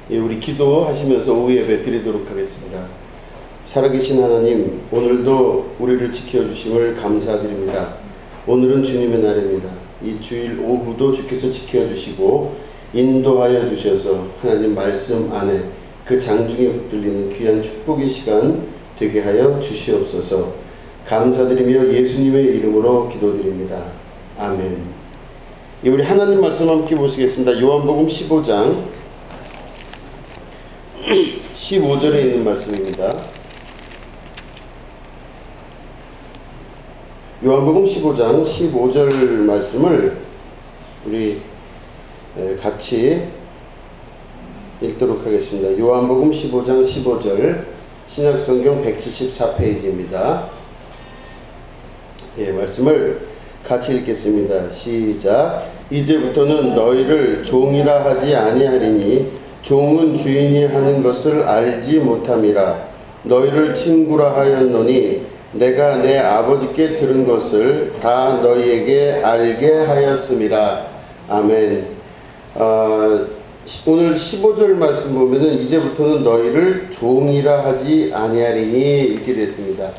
우리 기도하시면서 오후 예배 드리도록 하겠습니다. 살아계신 하나님, 오늘도 우리를 지켜주심을 감사드립니다. 오늘은 주님의 날입니다. 이 주일 오후도 주께서 지켜주시고 인도하여 주셔서 하나님 말씀 안에 그 장중에 붙들리는 귀한 축복의 시간 되게 하여 주시옵소서. 감사드리며 예수님의 이름으로 기도드립니다. 아멘. 우리 하나님 말씀 함께 보시겠습니다. 요한복음 15장 15절에 있는 말씀입니다. 요한복음 15장 15절 말씀을 우리 같이 읽도록 하겠습니다. 요한복음 15장 15절 신약성경 174페이지입니다. 말씀을 같이 읽겠습니다. 시작. 이제부터는 너희를 종이라 하지 아니하리니 종은 주인이 하는 것을 알지 못함이라. 너희를 친구라 하였노니 내가 내 아버지께 들은 것을 다 너희에게 알게 하였음이라. 아멘. 오늘 15절 말씀 보면은 이제부터는 너희를 종이라 하지 아니하리니 이렇게 됐습니다.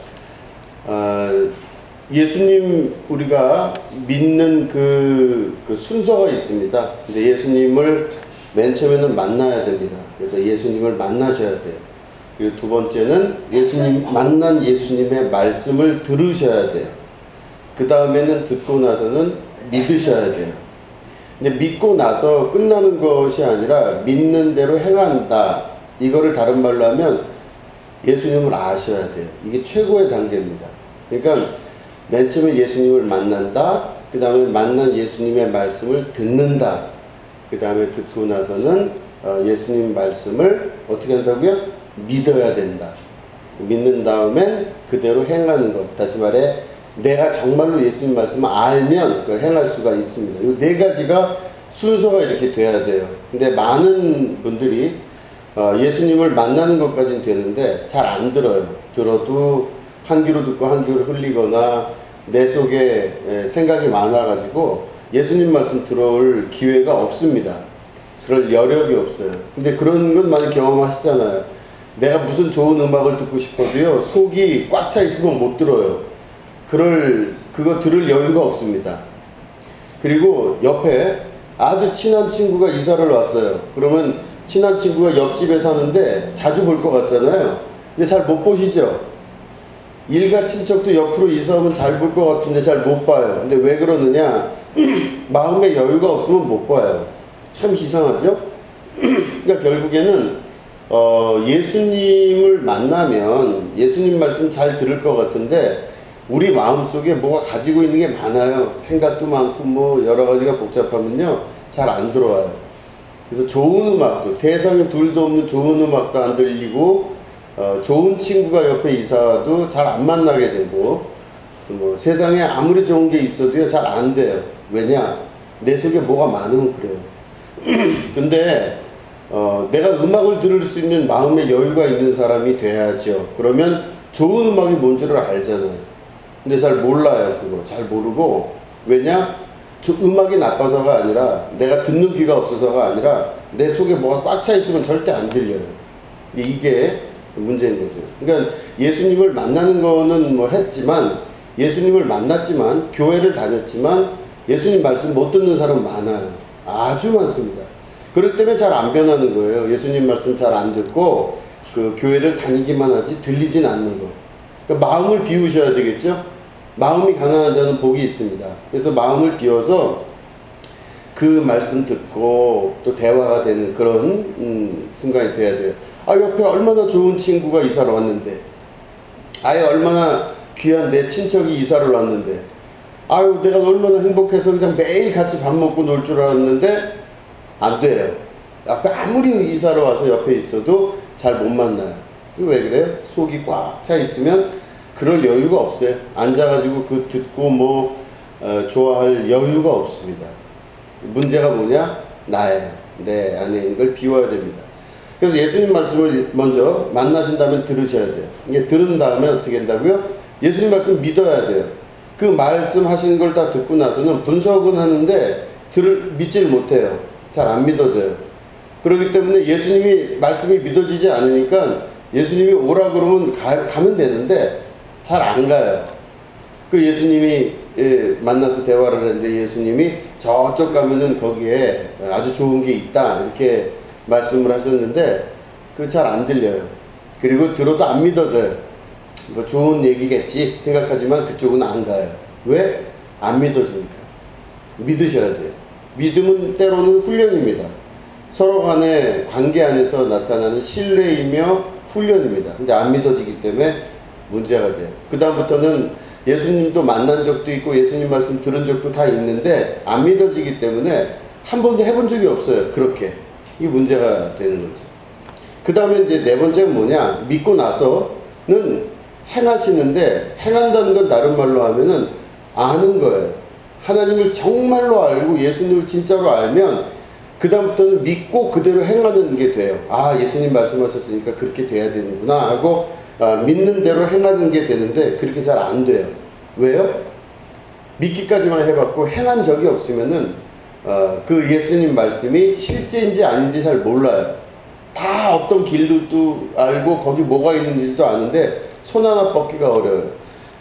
예수님 우리가 믿는 그 순서가 있습니다. 근데 예수님을 맨 처음에는 만나야 됩니다. 그래서 예수님을 만나셔야 돼요. 그리고 두 번째는 만난 예수님의 말씀을 들으셔야 돼요. 그 다음에는 듣고 나서는 믿으셔야 돼요. 근데 믿고 나서 끝나는 것이 아니라 믿는 대로 행한다. 이거를 다른 말로 하면 예수님을 아셔야 돼요. 이게 최고의 단계입니다. 그러니까 맨 처음에 예수님을 만난다. 그 다음에 만난 예수님의 말씀을 듣는다. 그 다음에 듣고 나서는 예수님 말씀을 어떻게 한다고요? 믿어야 된다. 믿는 다음엔 그대로 행하는 것. 다시 말해 내가 정말로 예수님 말씀을 알면 그걸 행할 수가 있습니다. 이 네 가지가 순서가 이렇게 돼야 돼요. 근데 많은 분들이 예수님을 만나는 것까지는 되는데 잘 안 들어요. 들어도 한 귀로 듣고 한 귀로 흘리거나 내 속에 생각이 많아가지고 예수님 말씀 들어올 기회가 없습니다. 그럴 여력이 없어요. 근데 그런 건 많이 경험하시잖아요. 내가 무슨 좋은 음악을 듣고 싶어도요, 속이 꽉 차 있으면 못 들어요. 그거 들을 여유가 없습니다. 그리고 옆에 아주 친한 친구가 이사를 왔어요. 그러면 친한 친구가 옆집에 사는데 자주 볼 것 같잖아요. 근데 잘 못 보시죠? 일가 친척도 옆으로 이사 오면 잘 볼 것 같은데 잘 못 봐요. 근데 왜 그러느냐? 마음의 여유가 없으면 못 봐요. 참 이상하죠? 그러니까 결국에는 예수님을 만나면 예수님 말씀 잘 들을 것 같은데 우리 마음속에 뭐가 가지고 있는 게 많아요. 생각도 많고 뭐 여러 가지가 복잡하면요 잘 안 들어와요. 그래서 좋은 음악도 세상에 둘도 없는 좋은 음악도 안 들리고 좋은 친구가 옆에 이사와도 잘 안 만나게 되고 뭐 세상에 아무리 좋은 게 있어도요 잘 안 돼요. 왜냐? 내 속에 뭐가 많으면 그래요. 근데 내가 음악을 들을 수 있는 마음의 여유가 있는 사람이 돼야죠. 그러면 좋은 음악이 뭔지를 알잖아요. 근데 잘 몰라요. 그거 잘 모르고. 왜냐? 저 음악이 나빠서가 아니라 내가 듣는 귀가 없어서가 아니라 내 속에 뭐가 꽉 차 있으면 절대 안 들려요. 근데 이게 문제인 거죠. 그러니까 예수님을 만나는 거는 뭐 했지만 예수님을 만났지만 교회를 다녔지만 예수님 말씀 못 듣는 사람 많아요. 아주 많습니다. 그렇기 때문에 잘 안 변하는 거예요. 예수님 말씀 잘 안 듣고 그 교회를 다니기만 하지 들리진 않는 거. 그러니까 마음을 비우셔야 되겠죠. 마음이 가난한 자는 복이 있습니다. 그래서 마음을 비워서 그 말씀 듣고 또 대화가 되는 그런 순간이 돼야 돼요. 옆에 얼마나 좋은 친구가 이사를 왔는데, 얼마나 귀한 내 친척이 이사를 왔는데, 내가 얼마나 행복해서 그냥 매일 같이 밥 먹고 놀 줄 알았는데 안 돼요. 앞에 아무리 이사를 와서 옆에 있어도 잘 못 만나요. 왜 그래요? 속이 꽉 차 있으면 그럴 여유가 없어요. 앉아가지고 그 듣고 좋아할 여유가 없습니다. 문제가 뭐냐? 나예요. 내 안에 있는 걸 비워야 됩니다. 그래서 예수님 말씀을 먼저 만나신다면 들으셔야 돼요. 이게 들은 다음에 어떻게 한다고요? 예수님 말씀 믿어야 돼요. 그 말씀 하시는 걸 다 듣고 나서는 분석은 하는데 믿질 못해요. 잘 안 믿어져요. 그렇기 때문에 예수님이 말씀이 믿어지지 않으니까 예수님이 오라 그러면 가면 되는데 잘 안 가요. 그 예수님이 만나서 대화를 했는데 예수님이 저쪽 가면은 거기에 아주 좋은 게 있다 이렇게 말씀을 하셨는데 그 잘 안 들려요. 그리고 들어도 안 믿어져요. 뭐 좋은 얘기겠지 생각하지만 그쪽은 안 가요. 왜? 안 믿어지니까. 믿으셔야 돼요. 믿음은 때로는 훈련입니다. 서로 간의 관계 안에서 나타나는 신뢰이며 훈련입니다. 근데 안 믿어지기 때문에 문제가 돼요. 그 다음부터는 예수님도 만난 적도 있고 예수님 말씀 들은 적도 다 있는데 안 믿어지기 때문에 한 번도 해본 적이 없어요. 그렇게. 이게 문제가 되는 거죠. 그 다음에 이제 네 번째는 뭐냐? 믿고 나서는 행하시는데 행한다는 건 다른 말로 하면은 아는 거예요. 하나님을 정말로 알고 예수님을 진짜로 알면 그 다음부터는 믿고 그대로 행하는 게 돼요. 아, 예수님 말씀하셨으니까 그렇게 돼야 되는구나 하고 믿는 대로 행하는 게 되는데 그렇게 잘 안 돼요. 왜요? 믿기까지만 해봤고 행한 적이 없으면은 그 예수님 말씀이 실제인지 아닌지 잘 몰라요. 다 어떤 길로도 알고 거기 뭐가 있는지도 아는데 손 하나 뻗기가 어려워요.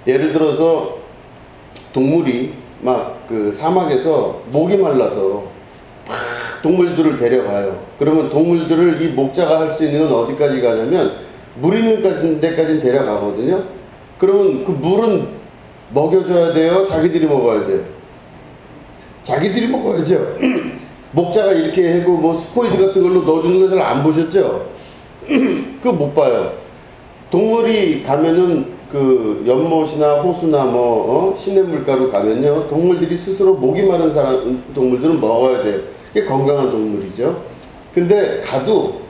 예를 들어서 동물이 막 그 사막에서 목이 말라서 막 동물들을 데려가요. 그러면 동물들을 이 목자가 할 수 있는 건 어디까지 가냐면 물 있는 데까지 데려가거든요. 그러면 그 물은 먹여줘야 돼요? 자기들이 먹어야 돼요? 자기들이 먹어야죠. 목자가 이렇게 하고 뭐 스포이드 같은 걸로 넣어주는 거 잘 안 보셨죠? 그거 못 봐요. 동물이 가면은 그 연못이나 호수나 시냇물가로 가면요 동물들이 스스로 목이 마른 동물들은 먹어야 돼요. 이게 건강한 동물이죠. 근데 가도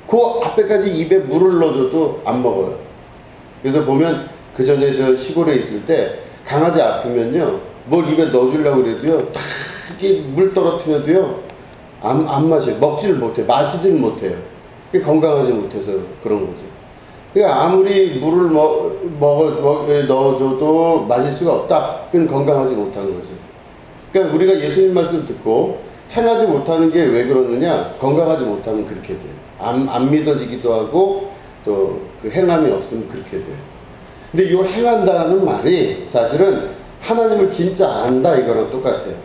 그 앞에까지 입에 물을 넣어줘도 안 먹어요. 그래서 보면 그 전에 저 시골에 있을 때 강아지 아프면요 뭘 입에 넣어주려고 그래도요 다 이렇게 물 떨어뜨려도요 안 마셔요. 먹지를 못해요. 마시지를 못해요. 그게 건강하지 못해서 그런 거죠. 그러니까 아무리 물을 넣어줘도 마실 수가 없다. 그건 건강하지 못하는 거죠. 그러니까 우리가 예수님 말씀 듣고 행하지 못하는 게 왜 그러느냐? 건강하지 못하면 그렇게 돼요. 안 믿어지기도 하고 또 그 행함이 없으면 그렇게 돼요. 근데 이 행한다는 말이 사실은 하나님을 진짜 안다 이거랑 똑같아요.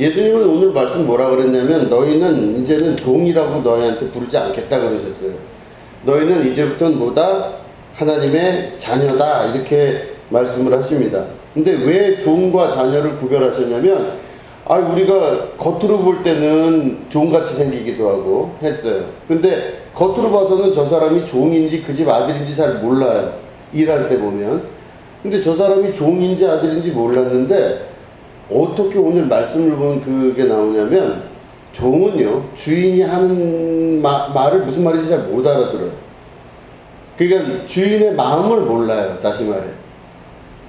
예수님은 오늘 말씀 뭐라 그랬냐면 너희는 이제는 종이라고 너희한테 부르지 않겠다 그러셨어요. 너희는 이제부터는 뭐다? 하나님의 자녀다 이렇게 말씀을 하십니다. 근데 왜 종과 자녀를 구별하셨냐면 우리가 겉으로 볼 때는 종같이 생기기도 하고 했어요. 근데 겉으로 봐서는 저 사람이 종인지 그 집 아들인지 잘 몰라요. 일할 때 보면. 근데 저 사람이 종인지 아들인지 몰랐는데 어떻게 오늘 말씀을 보면 그게 나오냐면 종은요 주인이 하는 말을 무슨 말인지 잘 못 알아들어요. 그러니까 주인의 마음을 몰라요. 다시 말해.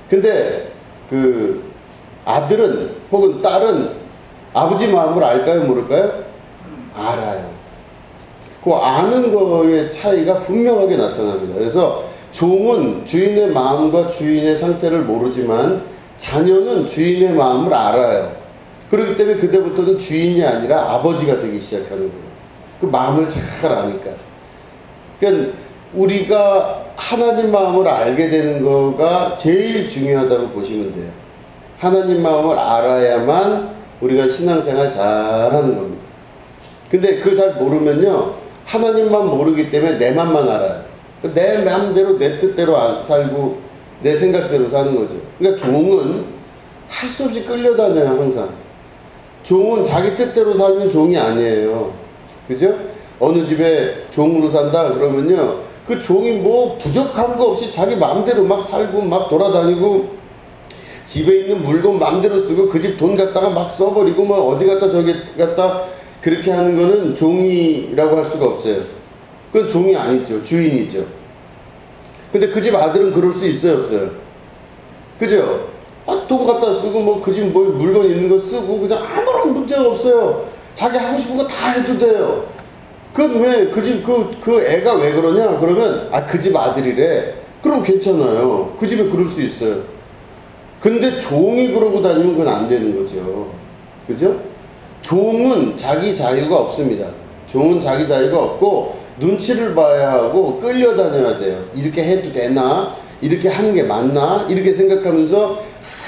근데 그 아들은 혹은 딸은 아버지 마음을 알까요 모를까요? 알아요. 그 아는 거의 차이가 분명하게 나타납니다. 그래서 종은 주인의 마음과 주인의 상태를 모르지만 자녀는 주인의 마음을 알아요. 그렇기 때문에 그때부터는 주인이 아니라 아버지가 되기 시작하는 거예요. 그 마음을 잘 아니까. 그러니까 우리가 하나님 마음을 알게 되는 거가 제일 중요하다고 보시면 돼요. 하나님 마음을 알아야만 우리가 신앙생활 잘하는 겁니다. 근데 그거 잘 모르면요 하나님만 모르기 때문에 내 맘만 알아요. 내 마음대로 내 뜻대로 안 살고 내 생각대로 사는 거죠. 그러니까 종은 할 수 없이 끌려다녀요. 항상 종은 자기 뜻대로 살면 종이 아니에요. 그죠? 어느 집에 종으로 산다 그러면요 그 종이 뭐 부족한 거 없이 자기 마음대로 막 살고 막 돌아다니고 집에 있는 물건 마음대로 쓰고 그 집 돈 갖다가 막 써버리고 뭐 어디 갔다 저기 갔다 그렇게 하는 거는 종이라고 할 수가 없어요. 그건 종이 아니죠. 주인이죠. 근데 그 집 아들은 그럴 수 있어요 없어요? 그죠? 돈 갖다 쓰고 뭐 그 집 뭐 물건 있는 거 쓰고 그냥 아무런 문제가 없어요. 자기 하고 싶은 거 다 해도 돼요. 그건 왜 그 집 그 애가 왜 그러냐 그러면 그 집 아들이래. 그럼 괜찮아요. 그 집에 그럴 수 있어요. 근데 종이 그러고 다니면 그건 안 되는 거죠. 그죠? 종은 자기 자유가 없습니다. 종은 자기 자유가 없고 눈치를 봐야 하고 끌려다녀야 돼요. 이렇게 해도 되나? 이렇게 하는 게 맞나? 이렇게 생각하면서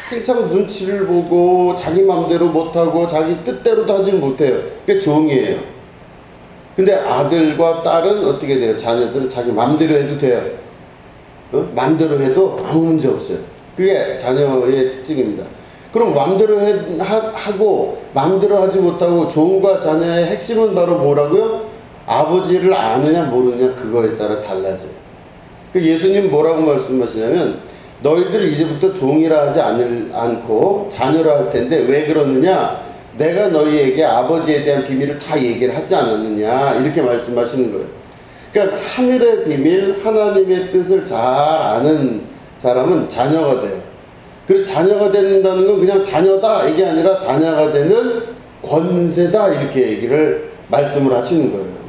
한참 눈치를 보고 자기 맘대로 못하고 자기 뜻대로도 하지 못해요. 그게 종이에요. 근데 아들과 딸은 어떻게 돼요? 자녀들은 자기 맘대로 해도 돼요. 맘대로 해도 아무 문제 없어요. 그게 자녀의 특징입니다. 그럼 맘대로 하고 맘대로 하지 못하고 종과 자녀의 핵심은 바로 뭐라고요? 아버지를 아느냐 모르느냐 그거에 따라 달라져요. 예수님 뭐라고 말씀하시냐면 너희들 이제부터 종이라 하지 않고 자녀라 할 텐데 왜 그러느냐? 내가 너희에게 아버지에 대한 비밀을 다 얘기를 하지 않았느냐? 이렇게 말씀하시는 거예요. 그러니까 하늘의 비밀, 하나님의 뜻을 잘 아는 사람은 자녀가 돼요. 그리고 자녀가 된다는 건 그냥 자녀다 이게 아니라 자녀가 되는 권세다 이렇게 얘기를 말씀을 하시는 거예요.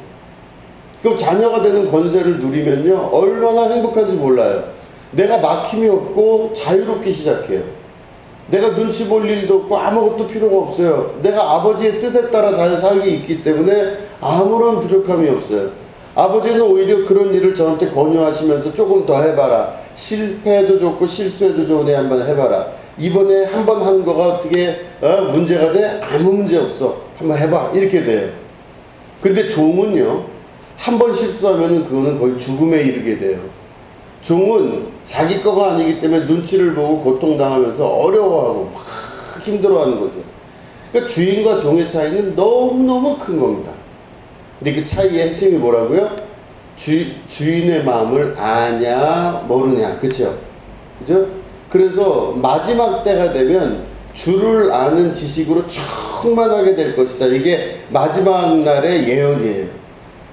그럼 자녀가 되는 권세를 누리면요 얼마나 행복한지 몰라요. 내가 막힘이 없고 자유롭게 시작해요. 내가 눈치 볼 일도 없고 아무것도 필요가 없어요. 내가 아버지의 뜻에 따라 잘 살기 있기 때문에 아무런 부족함이 없어요. 아버지는 오히려 그런 일을 저한테 권유하시면서 조금 더 해봐라. 실패해도 좋고 실수해도 좋으니 한번 해봐라. 이번에 한번 한 거가 어떻게 문제가 돼? 아무 문제 없어. 한번 해봐. 이렇게 돼요. 근데 종은요 한 번 실수하면 그거는 거의 죽음에 이르게 돼요. 종은 자기 거가 아니기 때문에 눈치를 보고 고통당하면서 어려워하고 막 힘들어하는 거죠. 그러니까 주인과 종의 차이는 너무너무 큰 겁니다. 근데 그 차이의 핵심이 뭐라고요? 주인의 마음을 아냐 모르냐. 그쵸? 그죠? 그래서 마지막 때가 되면 주를 아는 지식으로 충만하게 될 것이다. 이게 마지막 날의 예언이에요.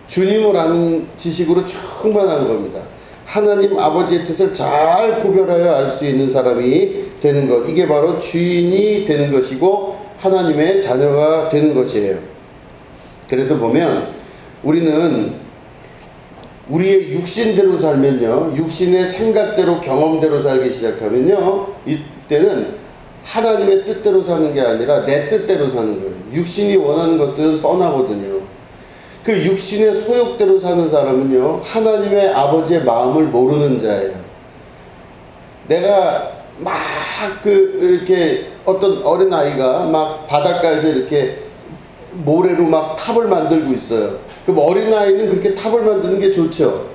주님을 아는 지식으로 충만한 겁니다. 하나님 아버지의 뜻을 잘 구별하여 알 수 있는 사람이 되는 것. 이게 바로 주인이 되는 것이고 하나님의 자녀가 되는 것이에요. 그래서 보면 우리는 우리의 육신대로 살면요. 육신의 생각대로 경험대로 살기 시작하면요. 이때는 하나님의 뜻대로 사는 게 아니라 내 뜻대로 사는 거예요. 육신이 원하는 것들은 뻔하거든요. 그 육신의 소욕대로 사는 사람은요 하나님의 아버지의 마음을 모르는 자예요. 내가 막 이렇게 어떤 어린 아이가 막 바닷가에서 이렇게 모래로 막 탑을 만들고 있어요. 그럼 어린 아이는 그렇게 탑을 만드는 게 좋죠.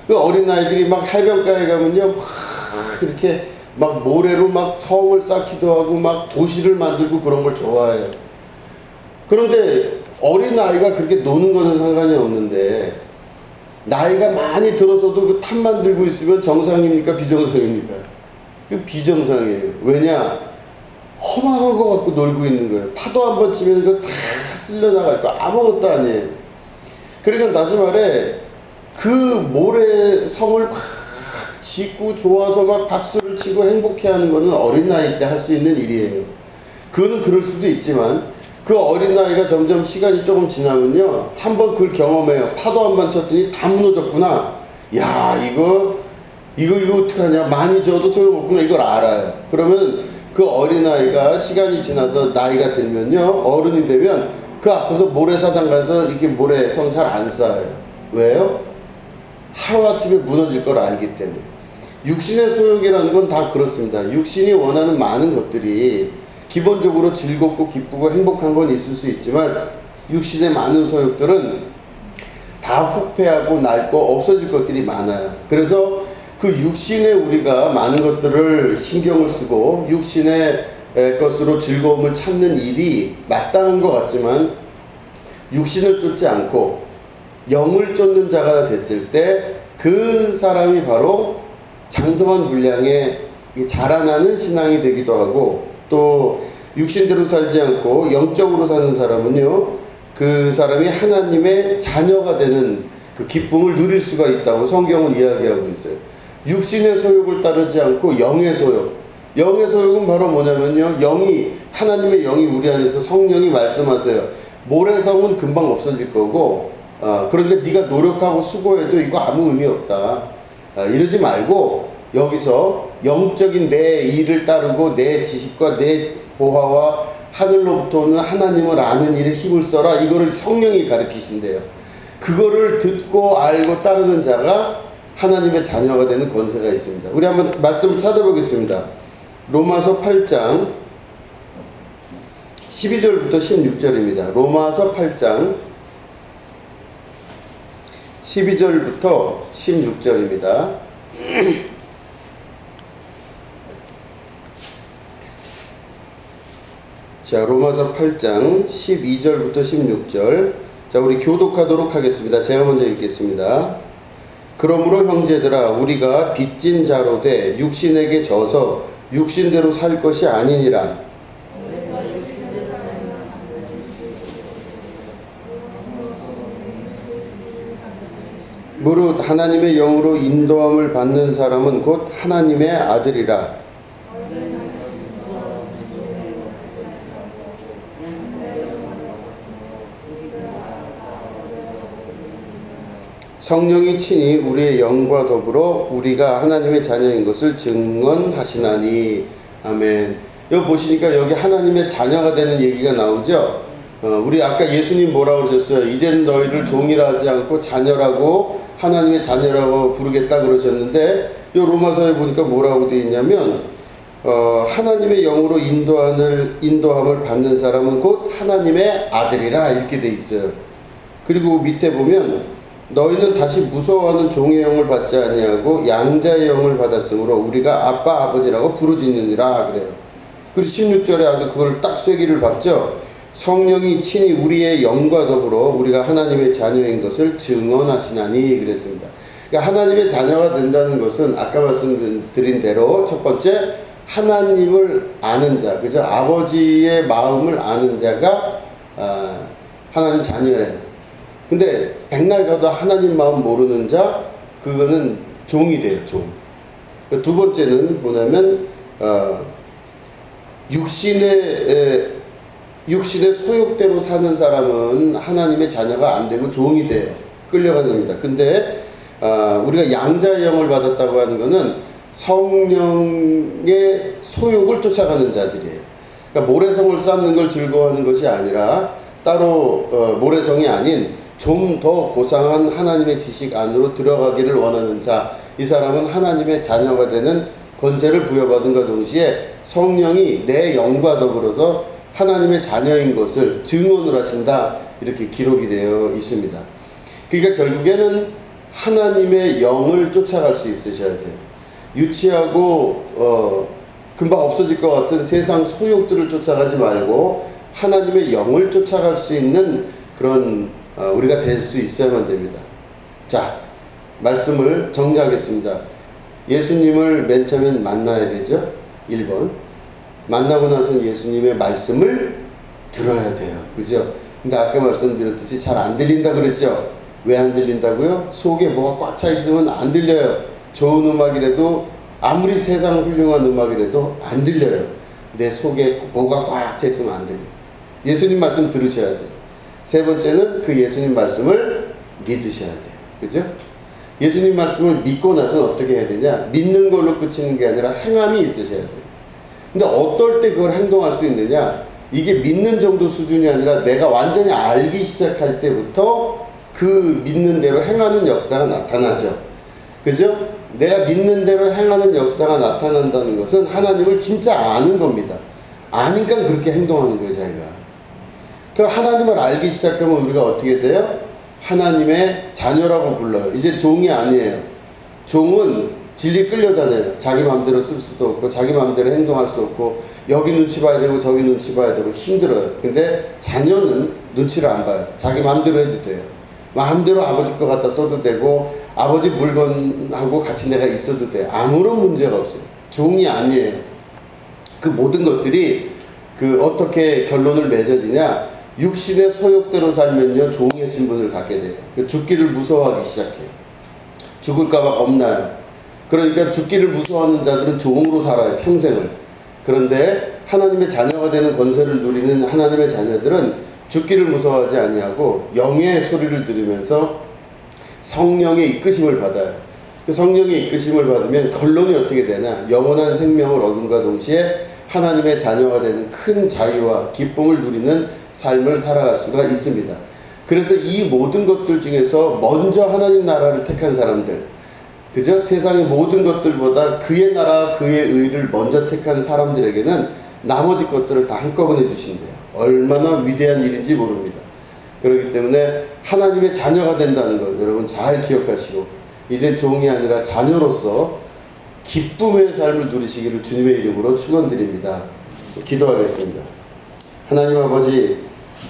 그 어린 아이들이 막 해변가에 가면요 막 이렇게 막 모래로 막 성을 쌓기도 하고 막 도시를 만들고 그런 걸 좋아해요. 그런데 어린 아이가 그렇게 노는 거는 상관이 없는데 나이가 많이 들어서도 그 탑 만들고 있으면 정상입니까? 비정상입니까? 그 비정상이에요. 왜냐? 허망한 거 갖고 놀고 있는 거예요. 파도 한 번 치면 그거 다 쓸려나갈 거 아무것도 아니에요. 그러니까 다시 말해 그 모래성을 막 짓고 좋아서 막 박수를 치고 행복해하는 거는 어린 나이 때 할 수 있는 일이에요. 그거는 그럴 수도 있지만 그 어린아이가 점점 시간이 조금 지나면요 한번 그걸 경험해요. 파도 한 번 쳤더니 다 무너졌구나. 야 이거 어떡하냐. 많이 줘도 소용없구나. 이걸 알아요. 그러면 그 어린아이가 시간이 지나서 나이가 들면요 어른이 되면 그 앞에서 모래사장 가서 이렇게 모래성 잘 안 쌓아요. 왜요? 하루아침에 무너질 걸 알기 때문에. 육신의 소욕이라는 건 다 그렇습니다. 육신이 원하는 많은 것들이 기본적으로 즐겁고 기쁘고 행복한 건 있을 수 있지만 육신의 많은 소욕들은 다 후패하고 낡고 없어질 것들이 많아요. 그래서 그 육신에 우리가 많은 것들을 신경을 쓰고 육신의 것으로 즐거움을 찾는 일이 마땅한 것 같지만 육신을 쫓지 않고 영을 쫓는 자가 됐을 때 그 사람이 바로 장성한 분량의 자라나는 신앙이 되기도 하고 또 육신대로 살지 않고 영적으로 사는 사람은요 그 사람이 하나님의 자녀가 되는 그 기쁨을 누릴 수가 있다고 성경은 이야기하고 있어요. 육신의 소욕을 따르지 않고 영의 소욕. 영의 소욕은 바로 뭐냐면요 하나님의 영이 우리 안에서 성령이 말씀하세요. 모래성은 금방 없어질 거고 그러니까 네가 노력하고 수고해도 이거 아무 의미 없다. 이러지 말고 여기서 영적인 내 일을 따르고 내 지식과 내 보화와 하늘로부터 오는 하나님을 아는 일에 힘을 써라. 이거를 성령이 가르치신대요. 그거를 듣고 알고 따르는 자가 하나님의 자녀가 되는 권세가 있습니다. 우리 한번 말씀을 찾아보겠습니다. 로마서 8장 12절부터 16절입니다. 로마서 8장 12절부터 16절입니다. 자, 로마서 8장 12절부터 16절. 자, 우리 교독하도록 하겠습니다. 제가 먼저 읽겠습니다. 그러므로 형제들아, 우리가 빚진 자로 돼 육신에게 져서 육신대로 살 것이 아니니라. 무릇 하나님의 영으로 인도함을 받는 사람은 곧 하나님의 아들이라. 성령이 친히 우리의 영과 더불어 우리가 하나님의 자녀인 것을 증언하시나니. 아멘. 여기 보시니까 여기 하나님의 자녀가 되는 얘기가 나오죠. 우리 아까 예수님 뭐라고 그러셨어요? 이제는 너희를 종이라 하지 않고 자녀라고, 하나님의 자녀라고 부르겠다 그러셨는데, 이 로마서에 보니까 뭐라고 되어 있냐면 하나님의 영으로 인도함을 받는 사람은 곧 하나님의 아들이라 이렇게 되어 있어요. 그리고 밑에 보면 너희는 다시 무서워하는 종의 영을 받지 아니하고 양자의 영을 받았으므로 우리가 아빠 아버지라고 부르짖느니라 그래요. 그리고 16절에 아주 그걸 딱 쐐기를 박죠. 성령이 친히 우리의 영과 더불어 우리가 하나님의 자녀인 것을 증언하시나니 그랬습니다. 그러니까 하나님의 자녀가 된다는 것은 아까 말씀드린 대로 첫 번째 하나님을 아는 자, 그죠? 아버지의 마음을 아는 자가 하나님 자녀예요. 근데 백날 가도 하나님 마음 모르는 자, 그거는 종이 돼요, 종. 두 번째는 뭐냐면 육신의 소욕대로 사는 사람은 하나님의 자녀가 안 되고 종이 돼요. 끌려갑니다. 근데 우리가 양자의 영을 받았다고 하는 것은 성령의 소욕을 쫓아가는 자들이에요. 그러니까 모래성을 쌓는 걸 즐거워하는 것이 아니라 따로 모래성이 아닌 좀 더 고상한 하나님의 지식 안으로 들어가기를 원하는 자, 이 사람은 하나님의 자녀가 되는 권세를 부여받은과 동시에 성령이 내 영과 더불어서 하나님의 자녀인 것을 증언을 하신다, 이렇게 기록이 되어 있습니다. 그러니까 결국에는 하나님의 영을 쫓아갈 수 있으셔야 돼요. 유치하고 금방 없어질 것 같은 세상 소욕들을 쫓아가지 말고 하나님의 영을 쫓아갈 수 있는 그런 우리가 될 수 있어야만 됩니다. 자, 말씀을 정리하겠습니다. 예수님을 맨 처음엔 만나야 되죠. 1번. 만나고 나서 예수님의 말씀을 들어야 돼요. 그죠? 근데 아까 말씀드렸듯이 잘 안 들린다 그랬죠? 왜 안 들린다고요? 속에 뭐가 꽉 차 있으면 안 들려요. 좋은 음악이라도, 아무리 세상 훌륭한 음악이라도 안 들려요. 내 속에 뭐가 꽉 차 있으면 안 들려요. 예수님 말씀 들으셔야 돼요. 세 번째는 그 예수님 말씀을 믿으셔야 돼요. 그죠? 예수님 말씀을 믿고 나서는 어떻게 해야 되냐? 믿는 걸로 그치는 게 아니라 행함이 있으셔야 돼요. 근데 어떨 때 그걸 행동할 수 있느냐? 이게 믿는 정도 수준이 아니라 내가 완전히 알기 시작할 때부터 그 믿는 대로 행하는 역사가 나타나죠. 그죠? 내가 믿는 대로 행하는 역사가 나타난다는 것은 하나님을 진짜 아는 겁니다. 아니까 그렇게 행동하는 거예요, 자기가. 그 하나님을 알기 시작하면 우리가 어떻게 돼요? 하나님의 자녀라고 불러요. 이제 종이 아니에요. 종은 질질 끌려다녀요. 자기 마음대로 쓸 수도 없고 자기 마음대로 행동할 수 없고 여기 눈치 봐야 되고 저기 눈치 봐야 되고 힘들어요. 근데 자녀는 눈치를 안 봐요. 자기 마음대로 해도 돼요. 마음대로 아버지 것 갖다 써도 되고 아버지 물건하고 같이 내가 있어도 돼요. 아무런 문제가 없어요. 종이 아니에요. 그 모든 것들이 어떻게 결론을 맺어지냐? 육신의 소욕대로 살면요, 종의 신분을 갖게 돼요. 죽기를 무서워하기 시작해요. 죽을까봐 겁나요. 그러니까 죽기를 무서워하는 자들은 종으로 살아요, 평생을. 그런데 하나님의 자녀가 되는 권세를 누리는 하나님의 자녀들은 죽기를 무서워하지 아니하고 영의 소리를 들으면서 성령의 이끄심을 받아요. 그 성령의 이끄심을 받으면 결론이 어떻게 되나? 영원한 생명을 얻음과 동시에 하나님의 자녀가 되는 큰 자유와 기쁨을 누리는 삶을 살아갈 수가 있습니다. 그래서 이 모든 것들 중에서 먼저 하나님 나라를 택한 사람들, 그저 세상의 모든 것들보다 그의 나라, 그의 의를 먼저 택한 사람들에게는 나머지 것들을 다 한꺼번에 주신대요. 얼마나 위대한 일인지 모릅니다. 그렇기 때문에 하나님의 자녀가 된다는 것 여러분 잘 기억하시고, 이제 종이 아니라 자녀로서 기쁨의 삶을 누리시기를 주님의 이름으로 축원드립니다. 기도하겠습니다. 하나님 아버지,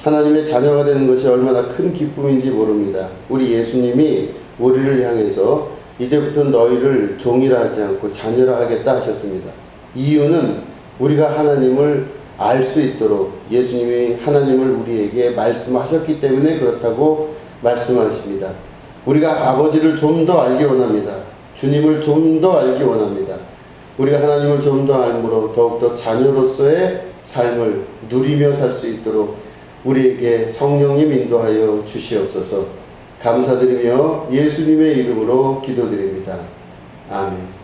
하나님의 자녀가 되는 것이 얼마나 큰 기쁨인지 모릅니다. 우리 예수님이 우리를 향해서 이제부터 너희를 종이라 하지 않고 자녀라 하겠다 하셨습니다. 이유는 우리가 하나님을 알 수 있도록 예수님이 하나님을 우리에게 말씀하셨기 때문에 그렇다고 말씀하십니다. 우리가 아버지를 좀 더 알기 원합니다. 주님을 좀 더 알기 원합니다. 우리가 하나님을 좀 더 알므로 더욱더 자녀로서의 삶을 누리며 살 수 있도록 우리에게 성령님 인도하여 주시옵소서. 감사드리며 예수님의 이름으로 기도드립니다. 아멘.